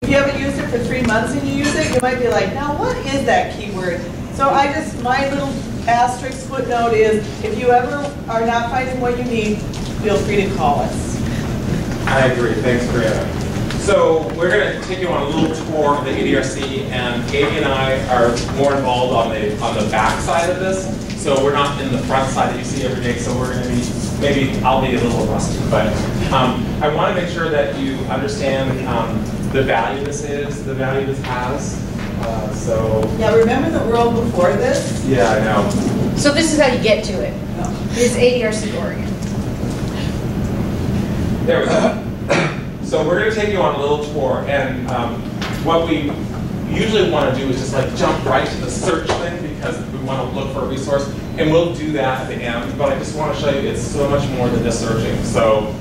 If you haven't used it for 3 months and you use it, you might be like, now what is that keyword? So my little asterisk footnote is, if you ever are not finding what you need, feel free to call us. I agree. Thanks, Brianna. So we're going to take you on a little tour of the ADRC, and Amy and I are more involved on the back side of this. So we're not in the front side that you see every day. So we're going to be, maybe I'll be a little rusty, but I want to make sure that you understand the value this is, the value this has. Yeah, remember the world before this? Yeah, I know. So this is how you get to it. It's ADRC Oregon. There we go. So we're going to take you on a little tour, and what we usually want to do is just like jump right to the search thing because we want to look for a resource, and we'll do that at the end. But I just want to show you it's so much more than just searching. So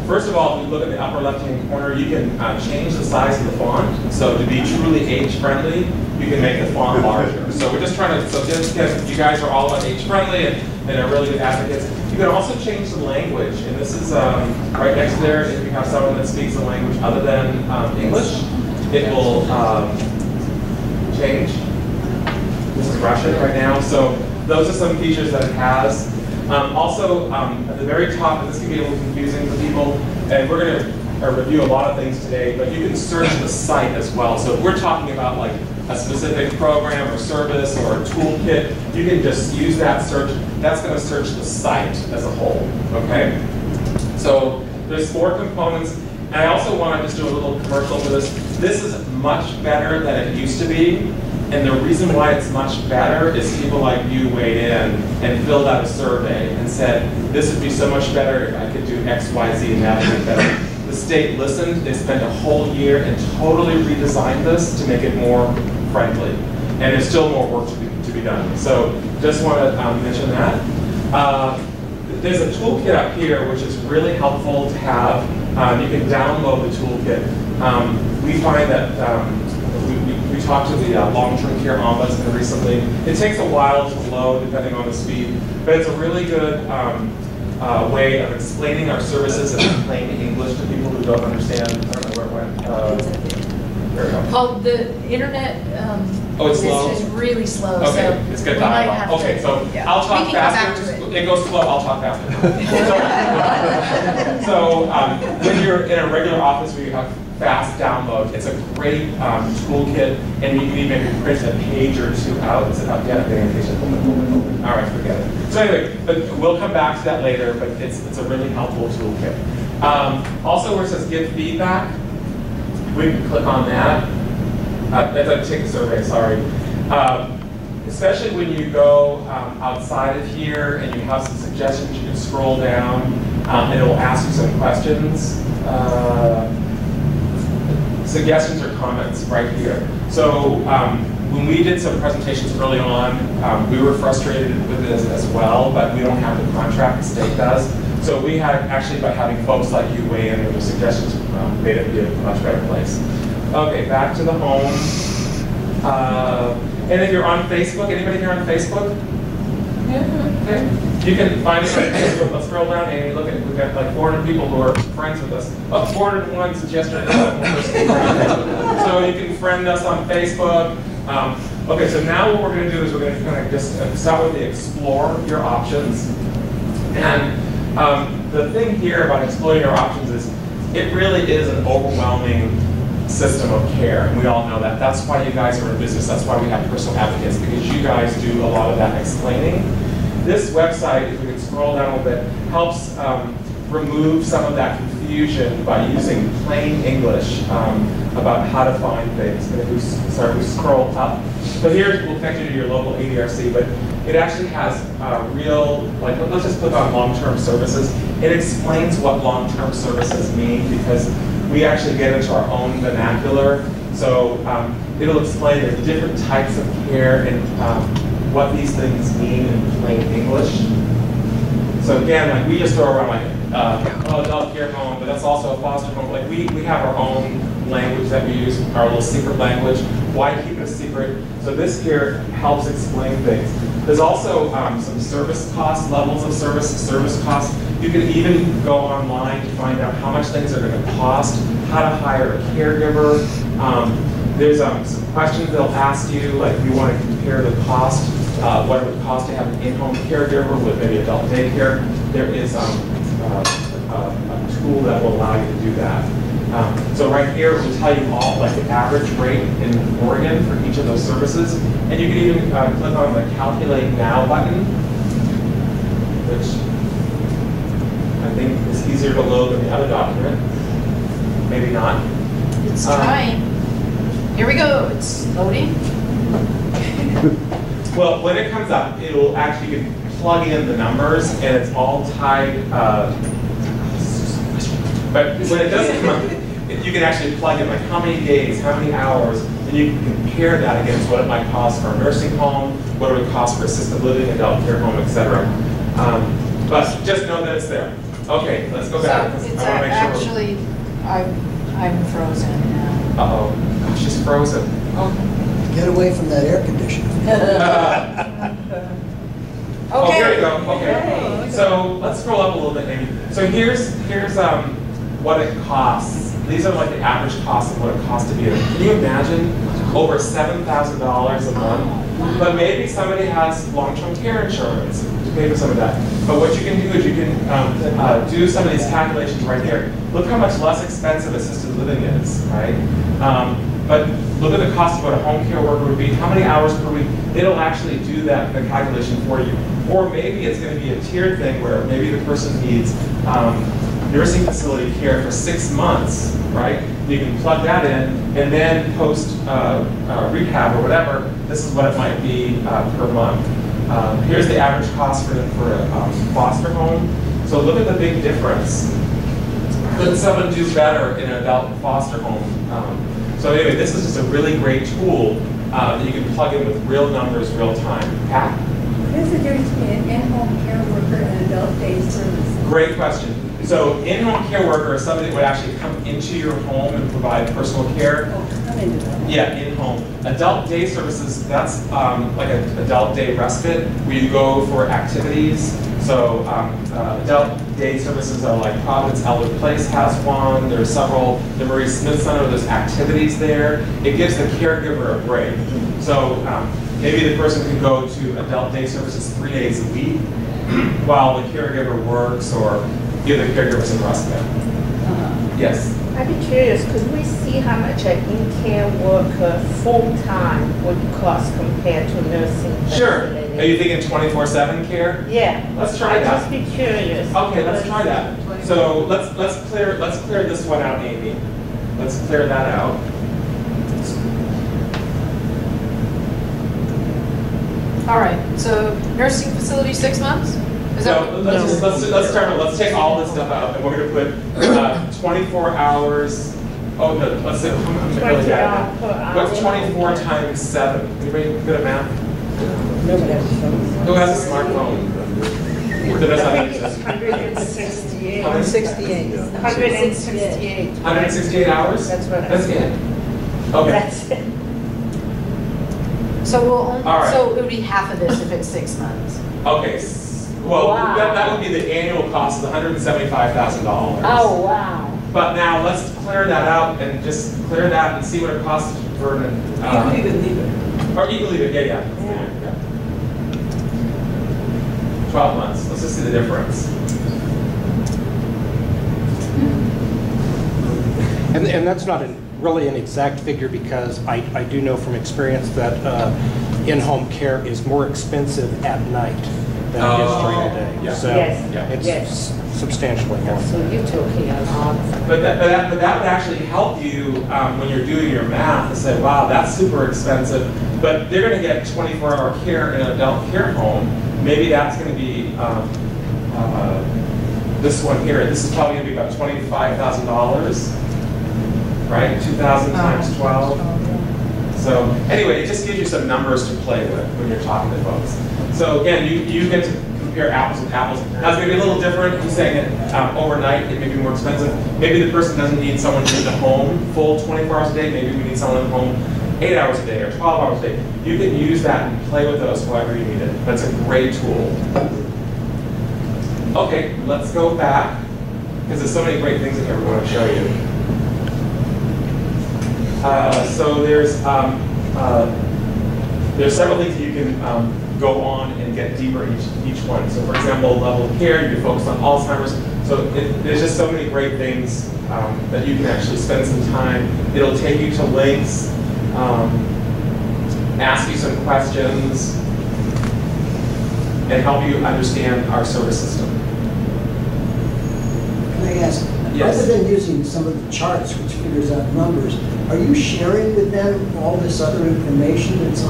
first of all, if you look at the upper left-hand corner, you can change the size of the font. So to be truly age-friendly, you can make the font larger. So we're just trying to, so just because you guys are all about age-friendly and are really good advocates, you can also change the language. And this is right next to there, if you have someone that speaks a language other than English, it will change. This is Russian right now. So those are some features that it has. Also, at the very top, and this can be a little confusing for people, and we're going to review a lot of things today, but you can search the site as well. So if we're talking about like a specific program or service or a toolkit, you can just use that search. That's going to search the site as a whole, okay? So there's 4 components, and I also want to just do a little commercial for this. This is much better than it used to be. And the reason why it's much better is people like you weighed in and filled out a survey and said, this would be so much better if I could do X, Y, Z, and that would be better. The state listened, they spent a whole year and totally redesigned this to make it more friendly. And there's still more work to be done. So just want to mention that. There's a toolkit up here which is really helpful to have. You can download the toolkit. We find that we talked to the long-term care ombudsman recently. It takes a while to load depending on the speed, but it's a really good way of explaining our services in plain English to people who don't understand. I don't know where it went. There we go. Oh, the internet it's slow? is really slow. Okay, so it's good dialogue. Okay, so yeah. I'll talk faster. It goes slow, I'll talk faster. So when you're in a regular office where you have fast download, it's a great toolkit, and you can even print a page or 2 out. Is it up yet? All right, forget it. So anyway, but we'll come back to that later, but it's a really helpful toolkit. Also, where it says give feedback, we can click on that. That doesn't take the survey, sorry. Especially when you go outside of here and you have some suggestions, you can scroll down and it will ask you some questions. Suggestions or comments right here. So when we did some presentations early on, we were frustrated with this as well, but we don't have the contract, the state does. So we had, actually by having folks like you weigh in with your suggestions, made it be a much better place. Okay, back to the home. And if you're on Facebook, anybody here on Facebook? Yeah, okay. You can find us on Facebook. Let's scroll down and look at, we've got like 400 people who are friends with us. 401 since yesterday. So you can friend us on Facebook. Okay, so now what we're going to do is we're going to kind of just start with the explore your options. And the thing here about exploring your options is it really is an overwhelming system of care, and we all know that. That's why you guys are in business. That's why we have personal advocates, because you guys do a lot of that explaining. This website, if we can scroll down a little bit, helps remove some of that confusion by using plain English about how to find things. And if we scroll up, so here we'll connect you to your local ADRC, but it actually has real, like, let's just click on long-term services. It explains what long-term services mean, because we actually get into our own vernacular. So it'll explain the different types of care and what these things mean in plain English. So again, like we just throw around like, adult care home, but that's also a foster home. Like we have our own language that we use, our little secret language. Why keep it a secret? So this here helps explain things. There's also some service costs, levels of service costs. You can even go online to find out how much things are going to cost, how to hire a caregiver. There's some questions they'll ask you, like if you want to compare the cost, what it would cost to have an in-home caregiver with maybe adult daycare. There is a tool that will allow you to do that. So right here, it will tell you all like the average rate in Oregon for each of those services. And you can even click on the Calculate Now button, which I think is easier to load than the other document. Maybe not. It's trying. Here we go. It's loading. Well, when it comes up, it'll actually, you can plug in the numbers, and it's all tied. But when it doesn't come up, you can actually plug in like how many days, how many hours, and you can compare that against what it might cost for a nursing home, what it would cost for assisted living, adult care home, etc. But just know that it's there. Okay, let's go back. So it's actually, I'm frozen now. Uh-oh, gosh, she's frozen. Oh. Get away from that air conditioner. Oh, here we go. Okay. So let's scroll up a little bit, maybe. So here's what it costs. These are like the average cost of what it costs to be in. Can you imagine over $7,000 a month? But maybe somebody has long-term care insurance to pay for some of that. But what you can do is you can do some of these calculations right here. Look how much less expensive assisted living is, right? But look at the cost of what a home care worker would be. How many hours per week? It'll actually do that, the calculation for you. Or maybe it's going to be a tiered thing where maybe the person needs nursing facility care for 6 months, right? You can plug that in, and then post rehab or whatever, this is what it might be per month. Here's the average cost for a foster home. So look at the big difference. Could someone do better in an adult foster home? So anyway, this is just a really great tool that you can plug in with real numbers, real time. Pat? What's the difference between an in-home care worker and adult day service? Great question. So in-home care worker is somebody that would actually come into your home and provide personal care. Oh, come into the home. Yeah, in-home. Adult day services, that's like an adult day respite where you go for activities. So adult day services are like Providence Elder Place has one. There's several. The Marie Smith Center, there's activities there. It gives the caregiver a break. So maybe the person can go to adult day services 3 days a week while the caregiver works, or give the caregiver some respite. Yes? I'd be curious, could we see how much an in-care worker full-time would cost compared to nursing Sure. facility? Are you thinking 24/7 care? Yeah. Let's try I'd that. just be curious. Okay, let's try that. So let's clear this one out, Amy. Let's clear that out. All right, so nursing facility 6 months? Is that So let's start. Let's take all this stuff out, and we're going to put 24 hours. Oh no, let's say I'm really bad at that. What's 24 times 7? Anybody good at math? Who has a smartphone? Who does I that? think it's 168. 168. 168. 168 hours? That's what I That's said. it. Okay. That's it. So we'll only, All right. so it would be half of this if it's 6 months. Okay. Well, Wow. that would be the annual cost of $175,000. Oh, wow. But now let's clear that out and just clear that and see what it costs for an. You can even leave it. Or you can leave it, yeah. 12 months. Let's just see the difference. And that's not really an exact figure, because I do know from experience that in-home care is more expensive at night than it is during the day. Yeah. So Yes. it's Yes. substantially more. So you're talking a lot. But that would actually help you when you're doing your math to say, wow, that's super expensive. But they're going to get 24-hour care in an adult care home. Maybe that's going to be this one here. This is probably going to be about $25,000, right? 2,000 times 12. So anyway, it just gives you some numbers to play with when you're talking to folks. So again, you get to compare apples with apples. Now it's going to be a little different. He's saying that overnight it may be more expensive. Maybe the person doesn't need someone in the home full 24 hours a day. Maybe we need someone in the home 8 hours a day or 12 hours a day. You can use that and play with those however you need it. That's a great tool. Okay, let's go back, because there's so many great things in here we want to show you. So there's several things that you can go on and get deeper in each one. So for example, level of care, you can focus on Alzheimer's. So there's just so many great things that you can actually spend some time. It'll take you to links, ask you some questions, and help you understand our service system. Can I ask, Yes. other than using some of the charts which figures out numbers, are you sharing with them all this other information that's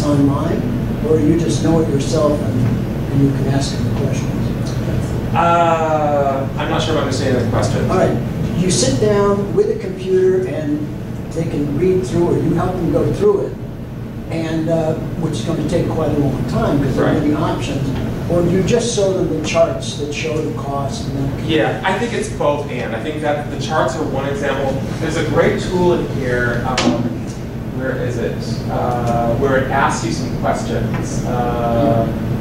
online? Or you just know it yourself and you can ask them the questions? I'm not sure I'm understanding the question. All right, you sit down with a computer and they can read through, or you help them go through it, and which is going to take quite a long time because there are Right. many options. Or do you just show them the charts that show the cost? And then Yeah, I think it's both and. I think that the charts are one example. There's a great tool in here, where is it? Where it asks you some questions.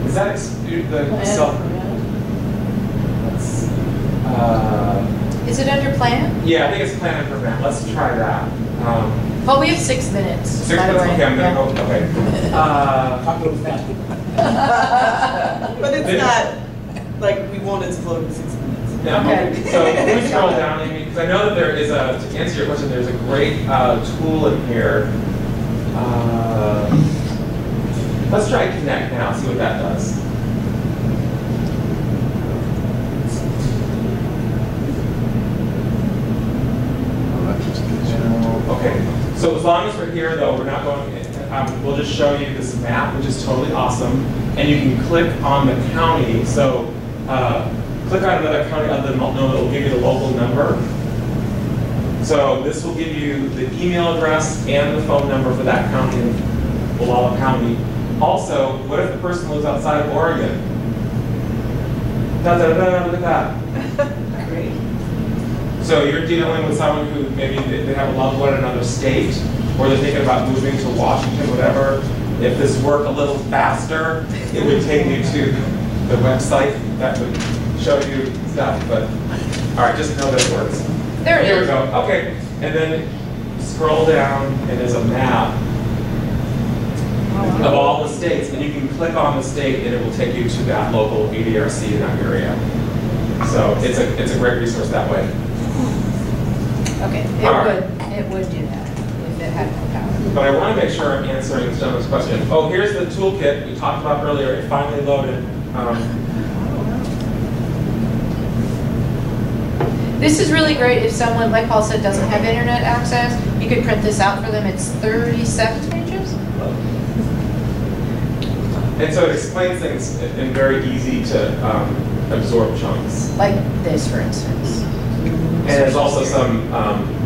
Is that the self? Is it under plan? Yeah, I think it's plan and prevent. Let's try that. Well, we have 6 minutes. 6 by the minutes, way. okay, I'm gonna Yeah. go, okay. talk a little faster. But it's not like we won't explode in 6 minutes. Yeah, Okay. so if we scroll down, Amy, because I know that there is to answer your question, there's a great tool in here. Let's try Connect now, see what that does. Okay, so as long as we're here though, we're not going, we'll just show you this map, which is totally awesome. And you can click on the county. So click on another county other than Multnomah, it will give you the local number. So this will give you the email address and the phone number for that county in Walla County. Also, what if the person lives outside of Oregon? Da, da, da, da, look at that. Great. So you're dealing with someone who maybe they have a loved one in another state, or they're thinking about moving to Washington, whatever. If this worked a little faster, it would take you to the website that would show you stuff. But all right, just know that it works. There it Here we is. go. Okay, and then scroll down, and there's a map of all the states, and you can click on the state, and it will take you to that local ADRC in that area. So it's a great resource that way. Okay, All it would do that if it had more power. But I want to make sure I'm answering this gentleman's question. Oh, here's the toolkit we talked about earlier. It finally loaded. This is really great if someone, like Paul said, doesn't have internet access. You could print this out for them. It's 37 pages. And so it explains things in very easy to absorb chunks. Like this, for instance. And there's also some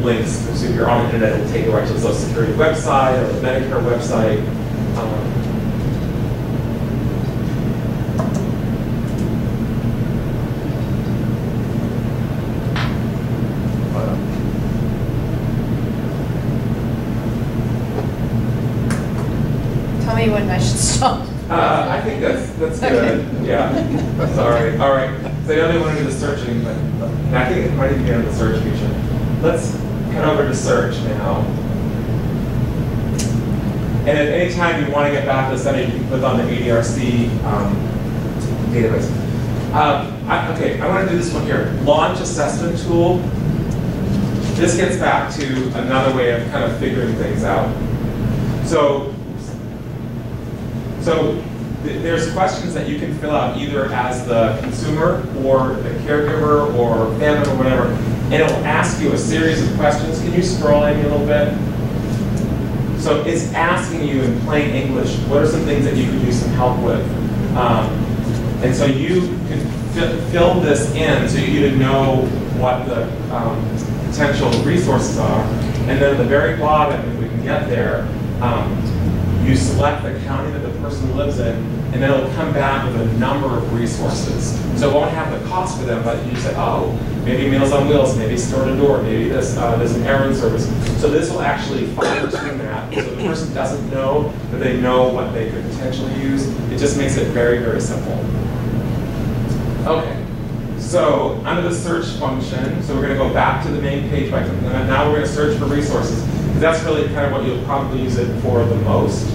links. So if you're on the internet, it will take you right to the Social Security website or the Medicare website. Tell me when I should stop. I think that's good. Yeah. Sorry. All right. So I know they want to do the searching, but I think it might even be on the search feature. Let's head over to search now. And at any time you want to get back to the setting, you can click on the ADRC database. Okay, I want to do this one here. Launch assessment tool. This gets back to another way of kind of figuring things out. So there's questions that you can fill out either as the consumer or the caregiver or family or whatever, and it will ask you a series of questions. Can you scroll in a little bit? So it's asking you in plain English, what are some things that you could use some help with? And so you can fill this in so you to know what the potential resources are. And then at the very bottom, if we can get there, you select the county that the person lives in, and then it'll come back with a number of resources. So it won't have the cost for them, but you say, oh, maybe Meals on Wheels, maybe store to door, maybe this, there's an errand service. So this will actually fine tune that, so the person doesn't know that they know what they could potentially use. It just makes it very, very simple. Okay, So under the search function, so we're going to go back to the main page by clicking on that. Now we're going to search for resources. That's really kind of what you'll probably use it for the most.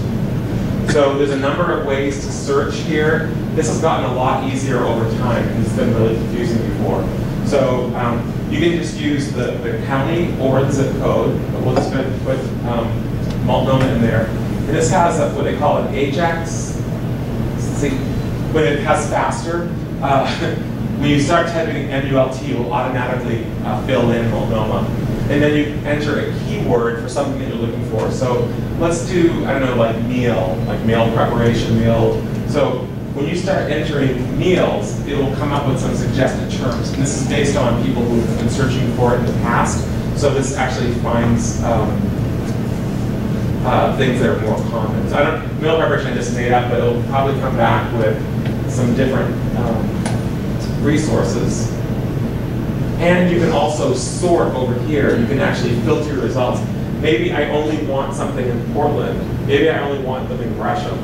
So there's a number of ways to search here. This has gotten a lot easier over time because it's been really confusing before. So you can just use the county or the zip code. But we'll just put Multnomah in there. And this has what they call an Ajax. See, when it has faster, when you start typing MULT, it will automatically fill in Multnomah. And then you enter a keyword for something that you're looking for. So let's do, I don't know, like meal preparation, meal. So when you start entering meals, it will come up with some suggested terms. And this is based on people who have been searching for it in the past. So this actually finds things that are more common. So meal preparation I just made up, but it'll probably come back with some different resources. And you can also sort over here. You can actually filter your results. Maybe I only want something in Portland. Maybe I only want them in Gresham.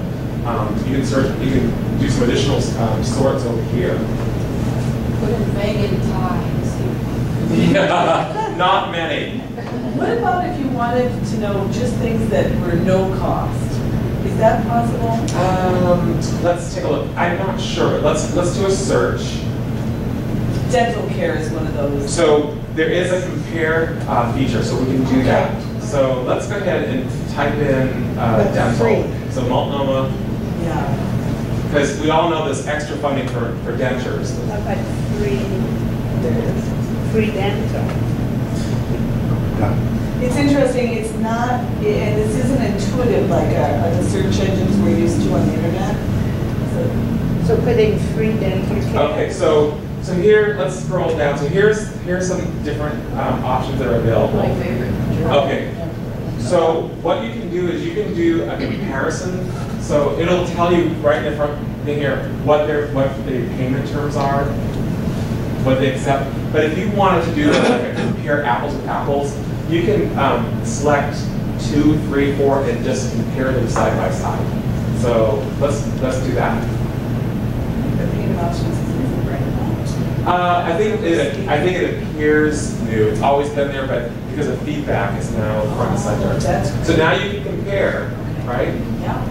You can search. You can do some additional sorts over here. Put in Megan ties. Yeah, not many. What about if you wanted to know just things that were no cost? Is that possible? Let's take a look. I'm not sure. Let's do a search. Dental care is one of those. So there is a compare feature, so we can do that. So let's go ahead and type in dental. So Multnomah. Yeah. Because we all know there's extra funding for dentures. How about free dental? It's interesting, it's not, and this isn't intuitive like the search engines we're used to on the internet. So putting free dental care. Okay, so here, let's scroll down. So here's some different options that are available. My favorite. Okay, so what you can do is you can do a comparison. So it'll tell you right in the front thing here what the payment terms are, what they accept. But if you wanted to do like a compare apples with apples, you can select 2, 3, 4, and just compare them side by side. So let's do that. The payment options is right now. I think it appears new. It's always been there, but because of feedback, it's now front and center. That's So now you can compare, right? Yeah.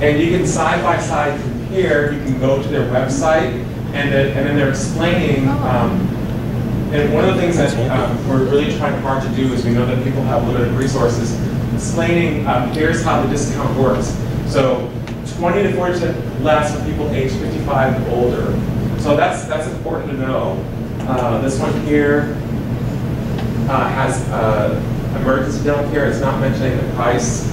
And you can side by side compare. You can go to their website, and then they're explaining. And one of the things that we're really trying hard to do is we know that people have limited resources. Explaining here's how the discount works. So 20 to 40% less for people aged 55 and older. So that's important to know. This one here has emergency dental care. It's not mentioning the price.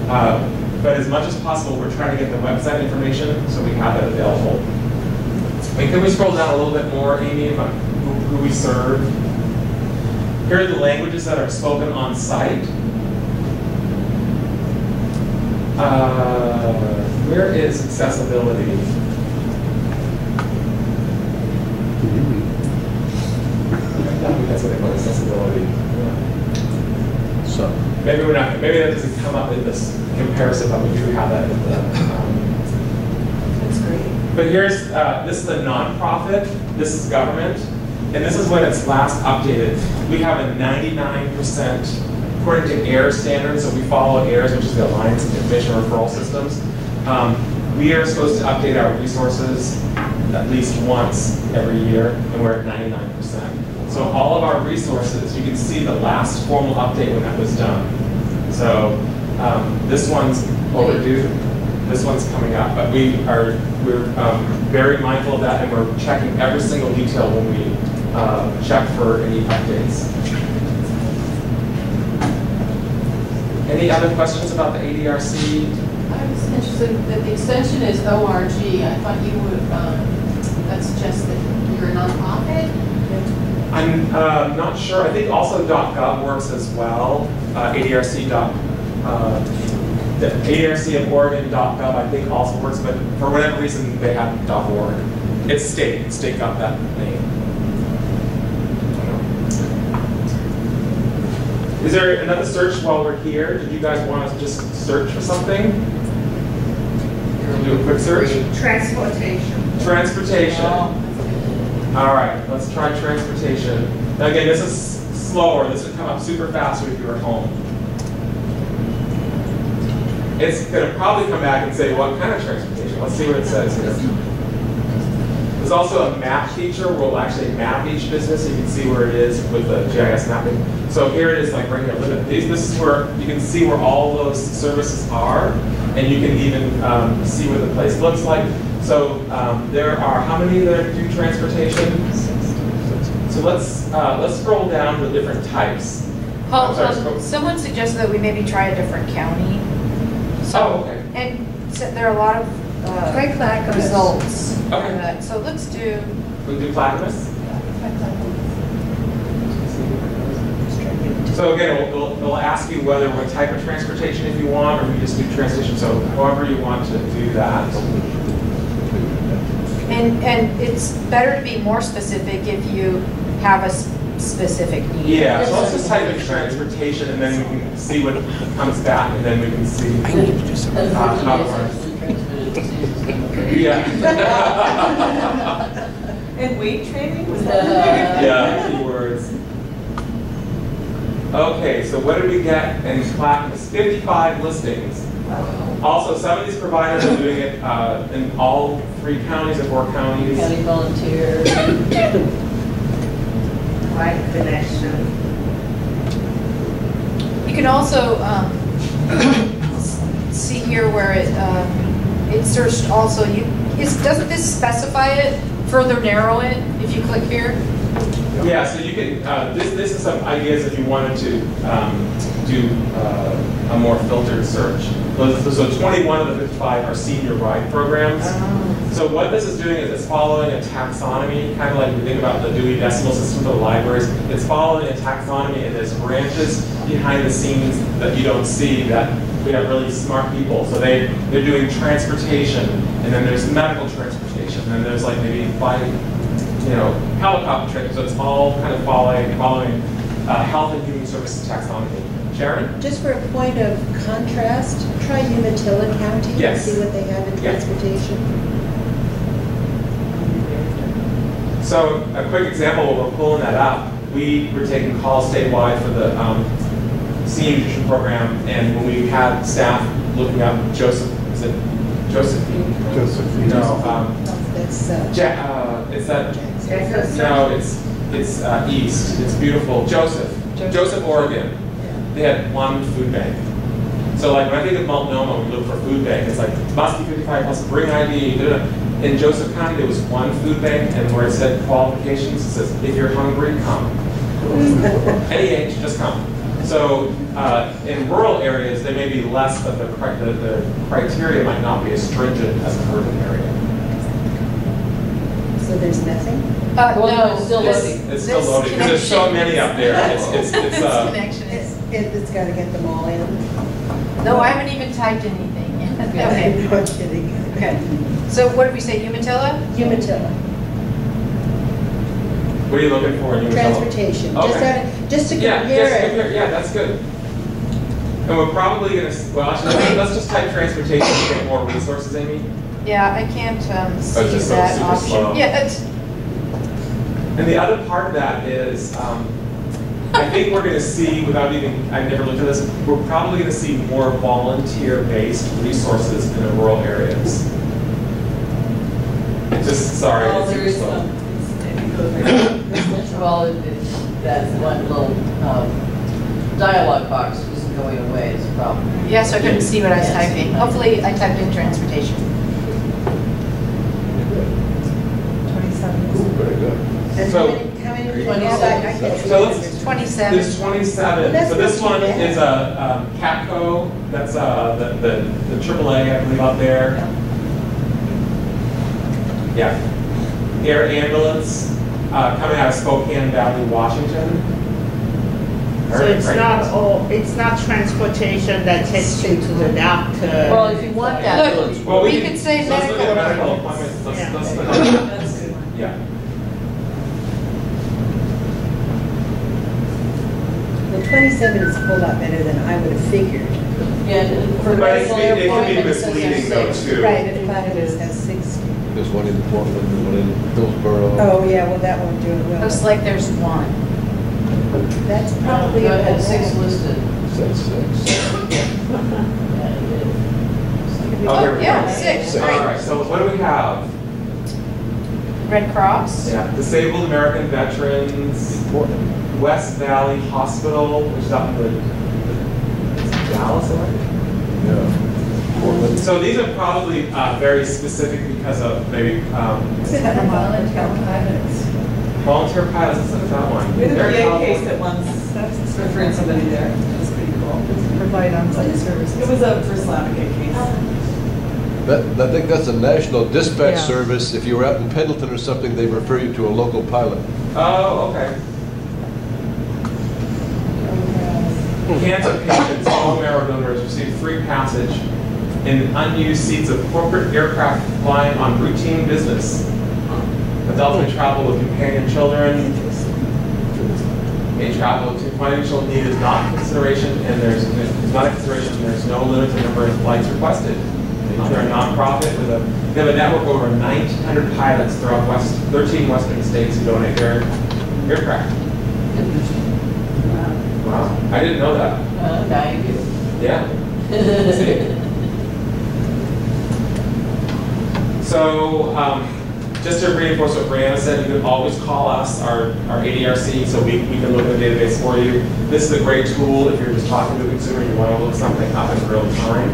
But as much as possible, we're trying to get the website information so we have that available. And can we scroll down a little bit more, Amy, about who we serve? Here are the languages that are spoken on site. Where is accessibility? I think that's what they call accessibility. Yeah. So Maybe we're not. Maybe that doesn't come up in this comparison, but we do have that in the. That's great. But here's this is a nonprofit. This is government, and this is when it's last updated. We have a 99%. According to AIR standards, so we follow AIRS, which is the Alliance of Information Referral Systems. We are supposed to update our resources at least once every year, and we're at 99%. So all of our resources, you can see the last formal update when that was done. So this one's overdue. This one's coming up, but we're very mindful of that, and we're checking every single detail when we check for any updates. Any other questions about the ADRC? I was interested that the extension is ORG. I thought you would, that suggests that you're a nonprofit? I'm not sure. I think also .gov works as well. ADRC of Oregon.gov I think also works, but for whatever reason they have .org. It's state. State got that name. Is there another search while we're here? Did you guys want to just search for something? You're going to do a quick search? Transportation. Transportation. Oh, All right, let's try transportation. Now again, this is slower. This would come up super fast if you were home. It's going to probably come back and say, what kind of transportation? Let's see what it says here. There's also a map feature where we'll actually map each business. You can see where it is with the GIS mapping. So here it is, like right here. Look at these. This is where you can see where all those services are, and you can even see what the place looks like. So there are how many that do transportation? 60. So let's scroll down to the different types. Paul, someone suggested that we maybe try a different county. So, okay. And so there are a lot of results. Okay. So let's do. We do Clackamas. So again, we'll ask you whether what type of transportation if you want, or we just do transportation. So however you want to do that. And it's better to be more specific if you have a specific need. Yeah, so let's just type in transportation, and then we can see what comes back, and then we can see how it works. Yeah. And weight training, was that in there? Yeah, keywords. Okay, so what did we get in Clackamas? 55 listings. Also, some of these providers are doing it in all 3 counties or 4 counties. County volunteer. Right connection. You can also see here where it searched also. Doesn't this specify it, further narrow it if you click here? Yeah, so you can, this is some ideas if you wanted to do a more filtered search. So 21 of the 55 are senior ride programs. So what this is doing is it's following a taxonomy, kind of like we think about the Dewey Decimal System for the libraries. It's following a taxonomy, and there's branches behind the scenes that you don't see that we have really smart people. So they're doing transportation, and then there's medical transportation, and then there's like maybe helicopter trips. So it's all kind of following health and human services taxonomy. Sharon? Just for a point of contrast, try Umatilla County and see what they have in transportation. So a quick example, while we're pulling that up, we were taking calls statewide for the senior nutrition program, and when we had staff looking up Josephine? Josephine. No, that's it's that. No, it's east. It's beautiful. Joseph, Oregon. They had one food bank. So like when I think of Multnomah, we look for food bank. It's like must be 55 plus, bring ID. In Joseph County, there was one food bank, and where it said qualifications, it says if you're hungry, come. Any age, just come. So in rural areas, there may be less of the criteria might not be as stringent as an urban area. So there's nothing? No, it's still loading. It's still loading because there's so many up there. This connection is. It's got to get them all in. No, I haven't even typed anything yet. Okay. No kidding. Okay. So what did we say? Umatilla? Umatilla. What are you looking for in Umatilla? Transportation. Okay. Just to compare it. Yeah, that's good. And we're probably going to, well, actually, let's just type transportation to get more resources, Amy. Yeah, I can't see just that super option slow. yet. And the other part of that is, I think we're going to see, I've never looked at this, we're probably going to see more volunteer-based resources in the rural areas. Sorry, Well, it's there is slow. some. First of all, that one little dialogue box isn't going away is a problem. Yes, I couldn't see what I was typing. Hopefully, I typed in transportation. 27. Very good. And So- how many do you have? I can't see So let's- the numbers. 27. There's 27. That's So this not too one bad. is a CAPCO. That's the AAA, I believe, up there. Yeah. Air ambulance coming out of Spokane Valley, Washington. So it's not transportation that takes you to the doctor. Well, if you want that. Look, Well, we could say let's look at medical appointments. appointments. Let's look at That's good. yeah. The 27 is a whole lot better than I would have figured. Yeah, for But it medical can be appointment, it says misleading though six. too. Right, but if I had it has 60. There's one in Portland, there's one in Hillsborough. Oh, yeah, well, that won't do it well. Looks like there's one. That's probably Go a ahead, 6 listed. Said 6. Oh, here we go. Yeah, 6, All great. right, so what do we have? Red Cross? Yeah, Disabled American Veterans, Portland. West Valley Hospital, which is up in the Dallas area. Yeah. Portland. So these are probably very specific because of maybe Volunteer pilots. volunteer pilots. That's that one. We had a They're VA California. case that once referred somebody there. It was pretty cool. Provide on-site services. It was a first Islamic case. I think that's a national dispatch Yeah. service. If you were out in Pendleton or something, they refer you to a local pilot. Oh, okay. Cancer patients, bone marrow donors receive free passage in unused seats of corporate aircraft flying on routine business. Adults may travel with companion children. May travel to financial need is not a consideration, and there's no limit to the number of flights requested. They're a nonprofit they have a network of over 1,900 pilots throughout 13 western states who donate their aircraft. Wow, I didn't know that. Now you do. Yeah. See? So, just to reinforce what Brianna said, you can always call us, our ADRC, so we can look at the database for you. This is a great tool if you're just talking to a consumer and you want to look something up in real time.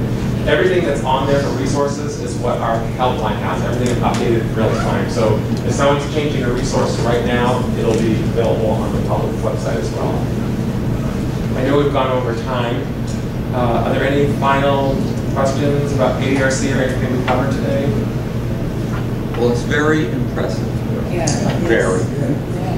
Everything that's on there for resources is what our helpline has. Everything is updated in real time. So if someone's changing a resource right now, it'll be available on the public website as well. I know we've gone over time. Are there any final questions about ADRC or anything we covered today? Well, it's very impressive. Yeah. Very.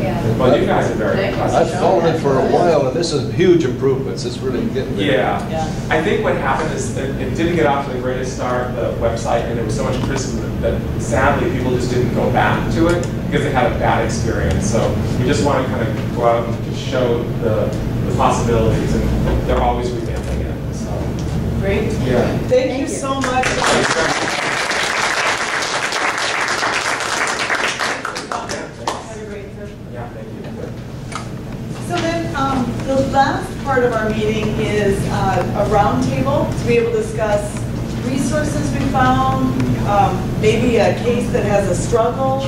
Yeah. Well, you guys are very Thank you. impressive. I've followed it for a while, and this is huge improvements. It's really getting there. Yeah. Yeah. I think what happened is that it didn't get off to the greatest start, the website, and there was so much criticism that sadly people just didn't go back to it because they had a bad experience. So we just want to kind of go out and just show the possibilities, and they're always revamping it. So, Great. yeah. Thank you so much. Have a great trip. Yeah, thank you. So then, the last part of our meeting is a roundtable to be able to discuss resources we found, maybe a case that has a struggle,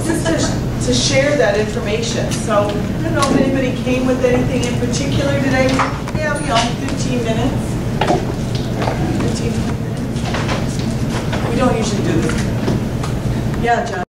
just to share that information. So I don't know if anybody came with anything in particular today. Yeah, 15 minutes. 15 minutes. We don't usually do this. Yeah, John.